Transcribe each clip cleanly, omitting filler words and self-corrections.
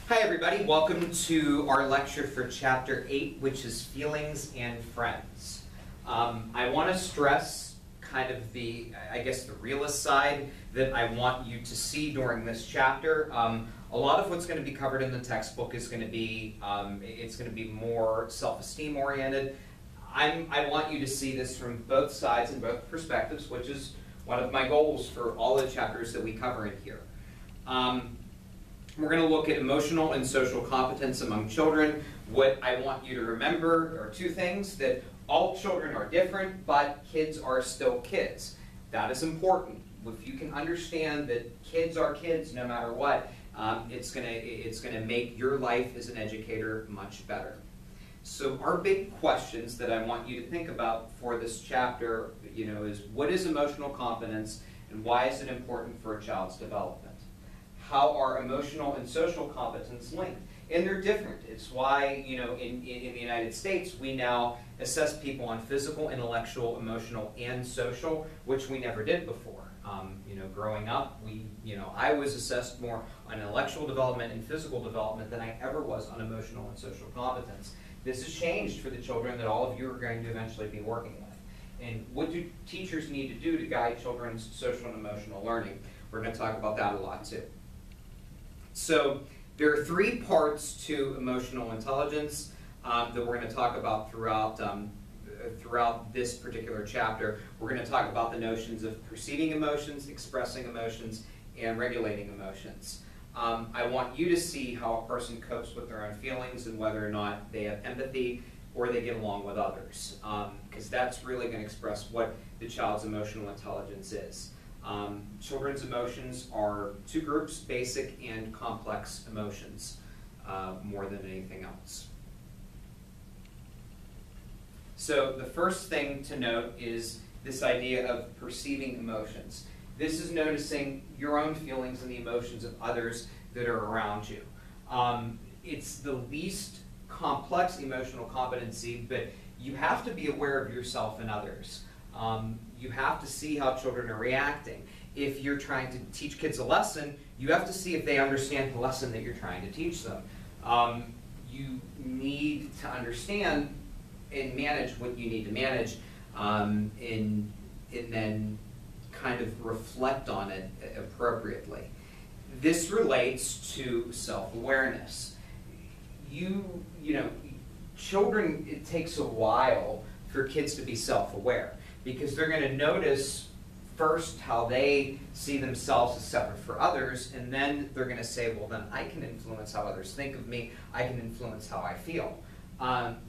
Hi everybody, welcome to our lecture for Chapter 8, which is Feelings and Friends. I want to stress kind of the realist side that I want you to see during this chapter. A lot of what's going to be covered in the textbook is going to be, more self-esteem oriented. I want you to see this from both sides and both perspectives, which is one of my goals for all the chapters that we cover in here. We're going to look at emotional and social competence among children. What I want you to remember are two things: that all children are different, but kids are still kids. That is important. If you can understand that kids are kids no matter what, it's going to make your life as an educator much better. So our big questions that I want you to think about for this chapter, is what is emotional competence and why is it important for a child's development? How are emotional and social competence linked? And they're different. It's why, in the United States, we now assess people on physical, intellectual, emotional, and social, which we never did before. Growing up, I was assessed more on intellectual development and physical development than I ever was on emotional and social competence. This has changed for the children that all of you are going to eventually be working with. And what do teachers need to do to guide children's social and emotional learning? We're going to talk about that a lot too. So there are three parts to emotional intelligence that we're going to talk about throughout this particular chapter. We're going to talk about the notions of perceiving emotions, expressing emotions, and regulating emotions. I want you to see how a person copes with their own feelings and whether or not they have empathy or they get along with others, because that's really going to express what the child's emotional intelligence is. Children's emotions are two groups: basic and complex emotions, more than anything else. So the first thing to note is this idea of perceiving emotions. This is noticing your own feelings and the emotions of others that are around you. It's the least complex emotional competency, but you have to be aware of yourself and others. You have to see how children are reacting. If you're trying to teach kids a lesson, you have to see if they understand the lesson that you're trying to teach them. You need to understand and manage what you need to manage, and then kind of reflect on it appropriately. This relates to self-awareness. Children, it takes a while for kids to be self-aware, because they're going to notice first how they see themselves as separate from others, and then they're going to say, well, then I can influence how others think of me, I can influence how I feel.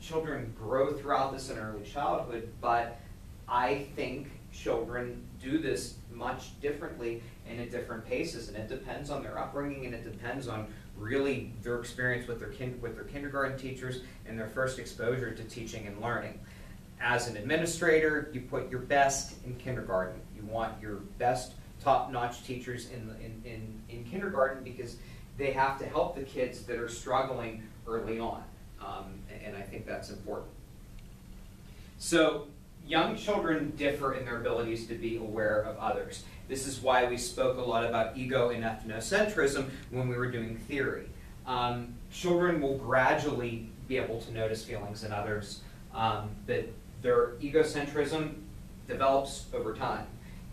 Children grow throughout this in early childhood, but I think children do this much differently and at different paces, and it depends on their upbringing, and it depends on really their experience with their kindergarten teachers and their first exposure to teaching and learning. As an administrator, you put your best in kindergarten. You want your best top-notch teachers in kindergarten, because they have to help the kids that are struggling early on, and I think that's important. So young children differ in their abilities to be aware of others. This is why we spoke a lot about ego and ethnocentrism when we were doing theory. Children will gradually be able to notice feelings in others, but their egocentrism develops over time.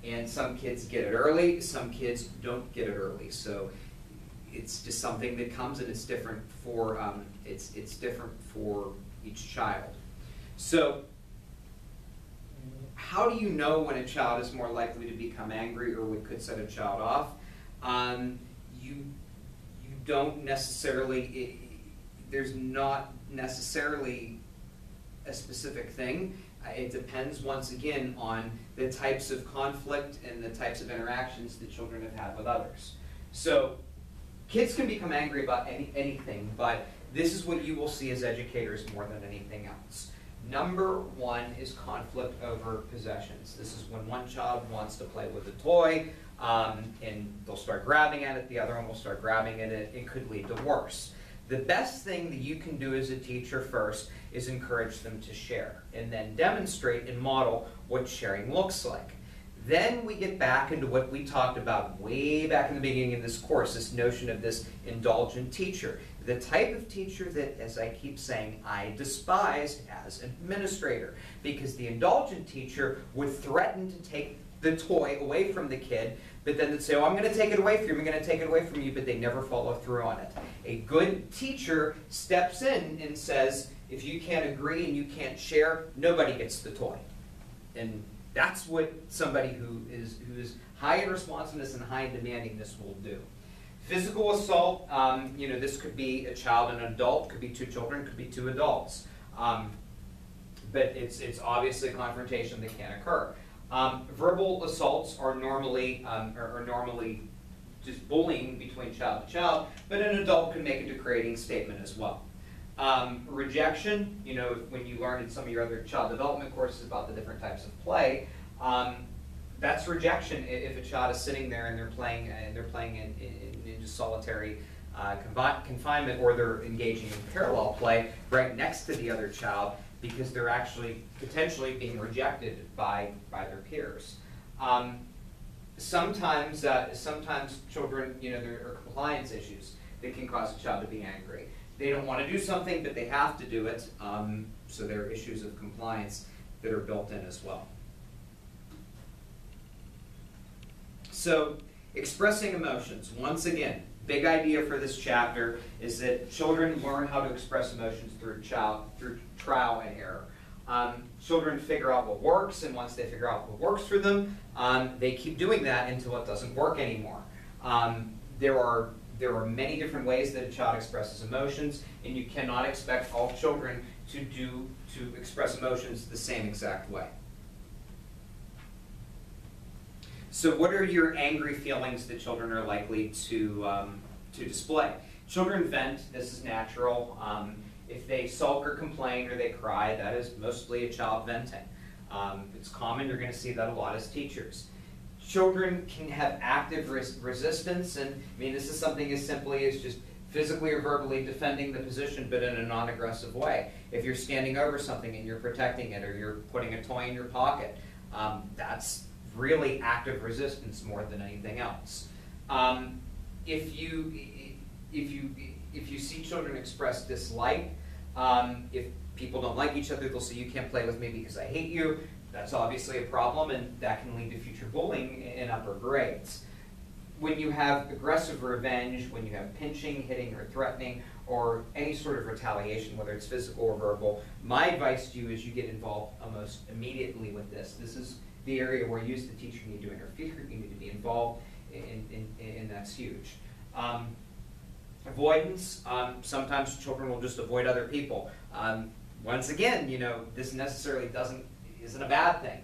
And some kids get it early, some kids don't get it early. So it's just something that comes, and it's different for it's different for each child. So how do you know when a child is more likely to become angry or what could set a child off? You don't necessarily, there's not necessarily a specific thing. It depends, once again, on the types of conflict and the types of interactions that children have had with others. So kids can become angry about anything, but this is what you will see as educators more than anything else. Number one is conflict over possessions. This is when one child wants to play with a toy, and they'll start grabbing at it, the other one will start grabbing at it. It could lead to worse. The best thing that you can do as a teacher first is encourage them to share, and then demonstrate and model what sharing looks like. Then we get back into what we talked about way back in the beginning of this course, this notion of this indulgent teacher. The type of teacher that, as I keep saying, I despised as an administrator. Because the indulgent teacher would threaten to take the toy away from the kid, but then they'd say, oh, I'm going to take it away from you, I'm going to take it away from you, but they never follow through on it. A good teacher steps in and says, if you can't agree and you can't share, nobody gets the toy. And that's what somebody who is high in responsiveness and high in demandingness will do. Physical assault, you know, this could be a child and an adult, could be two children, could be two adults. But it's obviously a confrontation that can occur. Verbal assaults are normally just bullying between child to child, but an adult can make a degrading statement as well. Rejection, you know, when you learn in some of your other child development courses about the different types of play, that's rejection if a child is sitting there and they're playing in just solitary confinement, or they're engaging in parallel play right next to the other child because they're actually potentially being rejected by their peers. Sometimes children, you know, there are compliance issues that can cause a child to be angry. They don't want to do something, but they have to do it, so there are issues of compliance that are built in as well. So, expressing emotions, once again, big idea for this chapter is that children learn how to express emotions through trial and error. Children figure out what works, and once they figure out what works for them, they keep doing that until it doesn't work anymore. There are many different ways that a child expresses emotions, and you cannot expect all children to express emotions the same exact way. So what are your angry feelings that children are likely to display? Children vent. This is natural. If they sulk or complain or they cry, that is mostly a child venting. It's common. You're going to see that a lot as teachers. Children can have active resistance, and I mean, this is something as simply as just physically or verbally defending the position, but in a non-aggressive way. If you're standing over something and you're protecting it, or you're putting a toy in your pocket, that's really active resistance more than anything else. If you see children express dislike, if people don't like each other, they'll say, you can't play with me because I hate you. That's obviously a problem, and that can lead to future bullying in upper grades. When you have aggressive revenge, when you have pinching, hitting, or threatening, or any sort of retaliation, whether it's physical or verbal, my advice to you is you get involved almost immediately with this. This is the area where you as the teacher need to interfere, you need to be involved, and that's huge. Avoidance, sometimes children will just avoid other people. Once again, you know, this necessarily isn't a bad thing.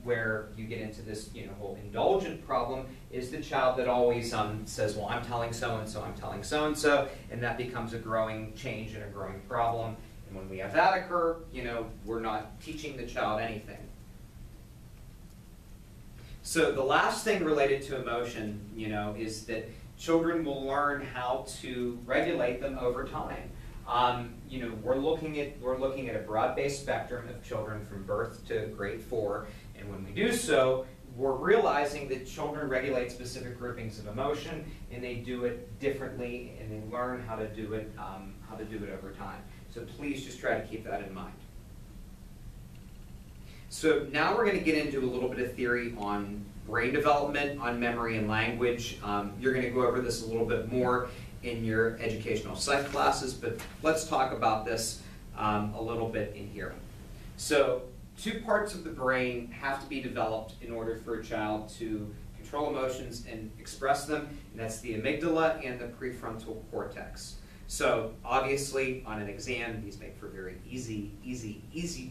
Where you get into this, you know, whole indulgent problem is the child that always says, well, I'm telling so-and-so, I'm telling so-and-so, and that becomes a growing change and a growing problem. And when we have that occur, you know, we're not teaching the child anything. So the last thing related to emotion, you know, is that children will learn how to regulate them over time. You know, we're looking at a broad-based spectrum of children from birth to grade 4, and when we do so, we're realizing that children regulate specific groupings of emotion, and they do it differently, and they learn how to do it over time. So please just try to keep that in mind. So now we're going to get into a little bit of theory on brain development, on memory and language. You're going to go over this a little bit more in your educational psych classes, but let's talk about this a little bit in here. So 2 parts of the brain have to be developed in order for a child to control emotions and express them, and that's the amygdala and the prefrontal cortex. So obviously on an exam, these make for very easy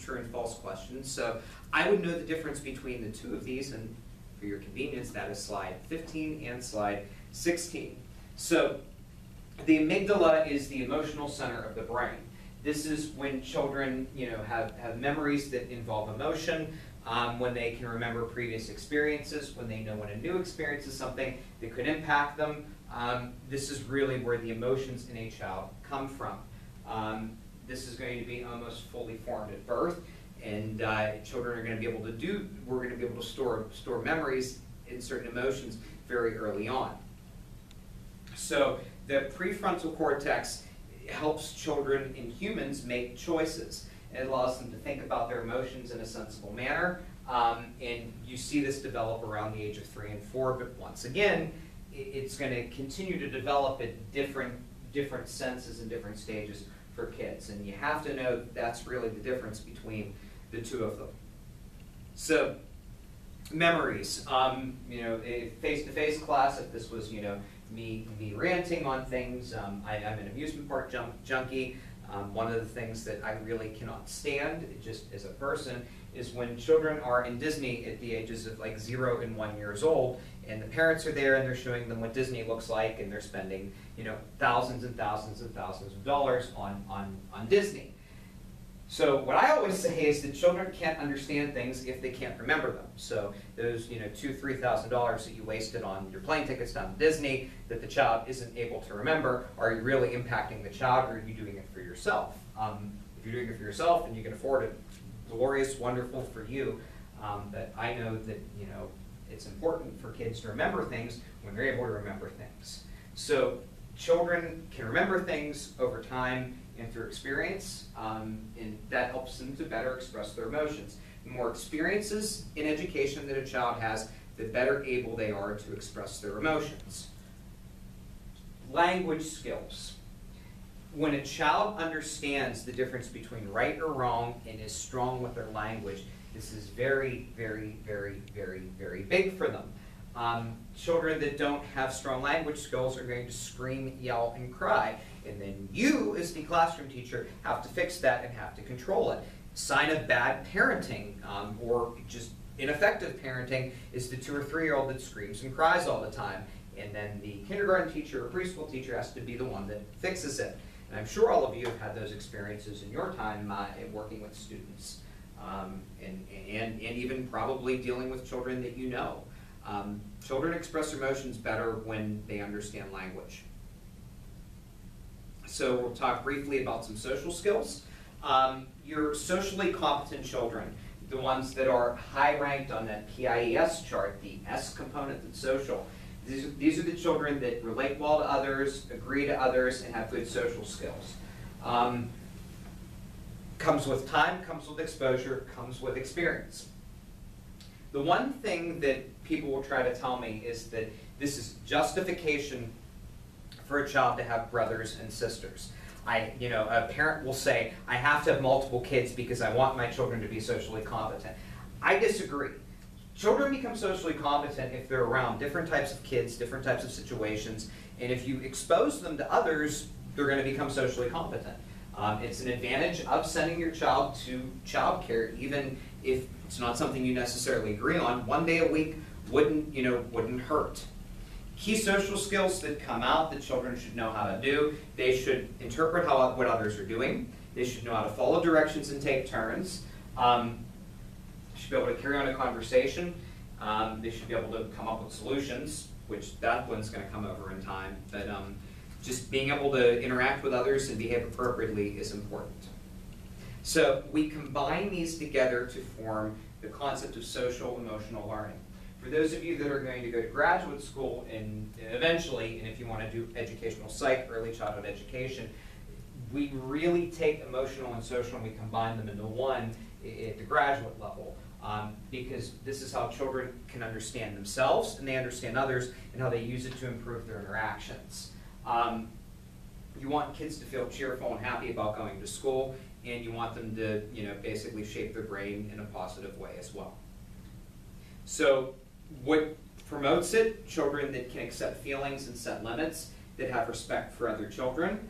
true and false questions. So I would know the difference between the 2 of these, and for your convenience, that is slide 15 and slide 16. So the amygdala is the emotional center of the brain. This is when children, you know, have memories that involve emotion, when they can remember previous experiences, when they know when a new experience is something that could impact them. This is really where the emotions in a child come from. This is going to be almost fully formed at birth. And children are going to be able to we're going to be able to store memories in certain emotions very early on. So the prefrontal cortex helps children and humans make choices. It allows them to think about their emotions in a sensible manner. And you see this develop around the age of 3 and 4, but once again, it's going to continue to develop at different senses and different stages for kids. And you have to know that's really the difference between the two of them. So, memories. You know, a face-to-face class, if this was, you know, me ranting on things, I'm an amusement park junkie. One of the things that I really cannot stand, just as a person, is when children are in Disney at the ages of like 0 and 1 years old, and the parents are there and they're showing them what Disney looks like, and they're spending, you know, thousands and thousands and thousands of dollars on Disney. So what I always say is that children can't understand things if they can't remember them. So those, you know, $2,000 to $3,000 that you wasted on your plane tickets down to Disney that the child isn't able to remember, are you really impacting the child, or are you doing it for yourself? If you're doing it for yourself and you can afford it, glorious, wonderful for you. But I know that, you know, it's important for kids to remember things when they're able to remember things. So children can remember things over time and through experience, and that helps them to better express their emotions. The more experiences in education that a child has, the better able they are to express their emotions. Language skills. When a child understands the difference between right or wrong and is strong with their language, this is very, very, very, very, very big for them. Children that don't have strong language skills are going to scream, yell, and cry. And then you, as the classroom teacher, have to fix that and have to control it. Sign of bad parenting, or just ineffective parenting, is the 2 or 3-year-old that screams and cries all the time. And then the kindergarten teacher or preschool teacher has to be the one that fixes it. And I'm sure all of you have had those experiences in your time in working with students, and even probably dealing with children that you know. Children express emotions better when they understand language. So we'll talk briefly about some social skills. Your socially competent children, the ones that are high ranked on that PIES chart, the S component that's social, these are the children that relate well to others, agree to others, and have good social skills. Comes with time, comes with exposure, comes with experience. The one thing that people will try to tell me is that this is justification for a child to have brothers and sisters. You know, a parent will say, I have to have multiple kids because I want my children to be socially competent. I disagree. Children become socially competent if they're around different types of kids, different types of situations, and if you expose them to others, they're going to become socially competent. It's an advantage of sending your child to childcare, even if it's not something you necessarily agree on. 1 day a week wouldn't hurt. Key social skills that come out that children should know how to do: they should interpret what others are doing. They should know how to follow directions and take turns. They should be able to carry on a conversation. They should be able to come up with solutions, which that one's going to come over in time. But just being able to interact with others and behave appropriately is important. So we combine these together to form the concept of social emotional learning. For those of you that are going to go to graduate school and eventually, and if you want to do educational psych, early childhood education, we really take emotional and social and we combine them into one at the graduate level, because this is how children can understand themselves and they understand others and how they use it to improve their interactions. You want kids to feel cheerful and happy about going to school, and you want them to, basically shape their brain in a positive way as well. So what promotes it? Children that can accept feelings and set limits, that have respect for other children.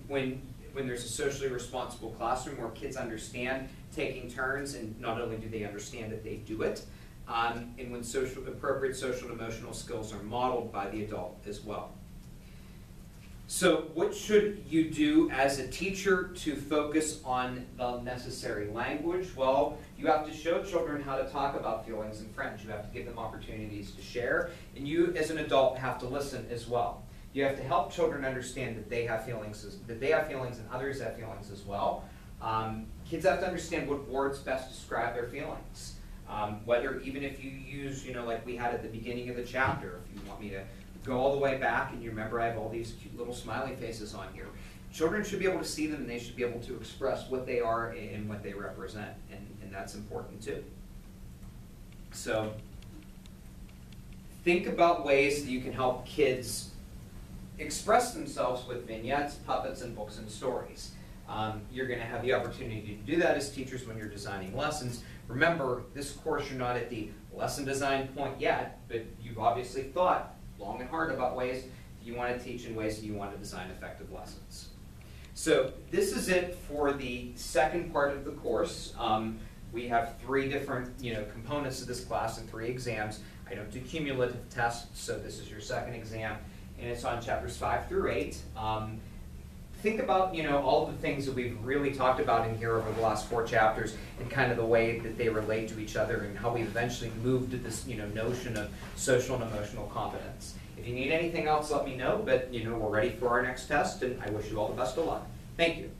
When there's a socially responsible classroom where kids understand taking turns, and not only do they understand that they do it, and when appropriate social and emotional skills are modeled by the adult as well. So what should you do as a teacher to focus on the necessary language? Well, you have to show children how to talk about feelings and friends. You have to give them opportunities to share, and you as an adult have to listen as well. You have to help children understand that they have feelings, and others have feelings as well. Kids have to understand what words best describe their feelings. Whether, even if you use, like we had at the beginning of the chapter, if you want me to go all the way back and you remember I have all these cute little smiley faces on here. Children should be able to see them and they should be able to express what they are and what they represent, and that's important too. So think about ways that you can help kids express themselves with vignettes, puppets, and books and stories. You're going to have the opportunity to do that as teachers when you're designing lessons. Remember, this course you're not at the lesson design point yet, but you've obviously thought long and hard about ways that you want to teach and ways that you want to design effective lessons. So this is it for the second part of the course. We have 3 different components of this class and 3 exams. I don't do cumulative tests, so this is your second exam, and it's on chapters 5 through 8. Think about all the things that we've really talked about in here over the last 4 chapters and kind of the way that they relate to each other and how we eventually moved to this notion of social and emotional competence. If you need anything else, let me know, but we're ready for our next test, and I wish you all the best of luck. Thank you.